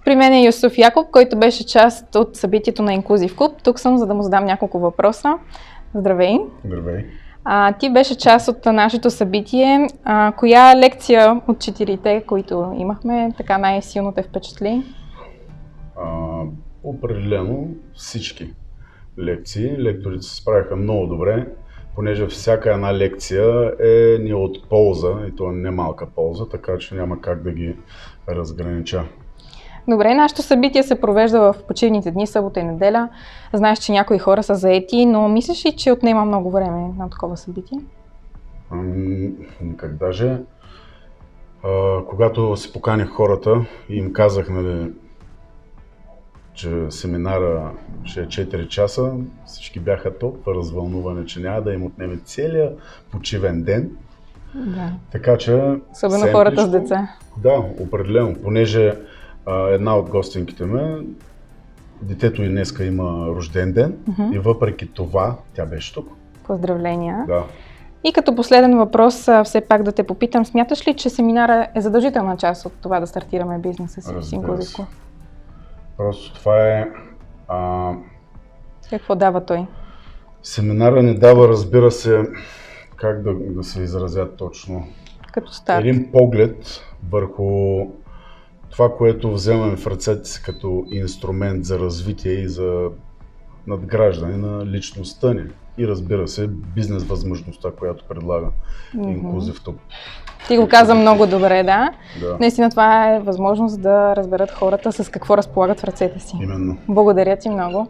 При мен е Юсуф Якоб, който беше част от събитието на Inclusive Club. Тук съм, за да му задам няколко въпроса. Здравей! Здравей! Ти беше част от нашето събитие. Коя лекция от 4-те, които имахме, така най-силно те впечатли? Определено всички лекции. Лекторите се справиха много добре, понеже всяка една лекция ни от полза, и то не малка полза, така че няма как да ги разгранича. Добре, нашето събитие се провежда в почивните дни, събота и неделя. Знаеш, че някои хора са заети, но мислиш ли, че отнема много време на такова събитие? Никак даже. Когато си поканих хората и им казах, че семинара ще е 4 часа, всички бяха толкова развълнувани, че няма да им отнеме целия почивен ден. Да. Така че... Особено хората с деца. Да, определено. Понеже една от гостинките ме, детето й днеска има рожден ден и въпреки това тя беше тук. Поздравления! Да. И като последен въпрос, все пак да те попитам, смяташ ли, че семинара е задължителна част от това да стартираме бизнеса си в Inclusive Club? Просто това е... Какво дава той? Семинара ни дава, разбира се, как да се изразя точно. Като старт. Един поглед върху това, което вземаме в ръцете си като инструмент за развитие и за надграждане на личността ни. И разбира се, бизнес възможността, която предлага Inclusive Club. Ти го каза много добре, да. Да. Наистина това е възможност да разберат хората с какво разполагат в ръцете си. Именно. Благодаря ти много.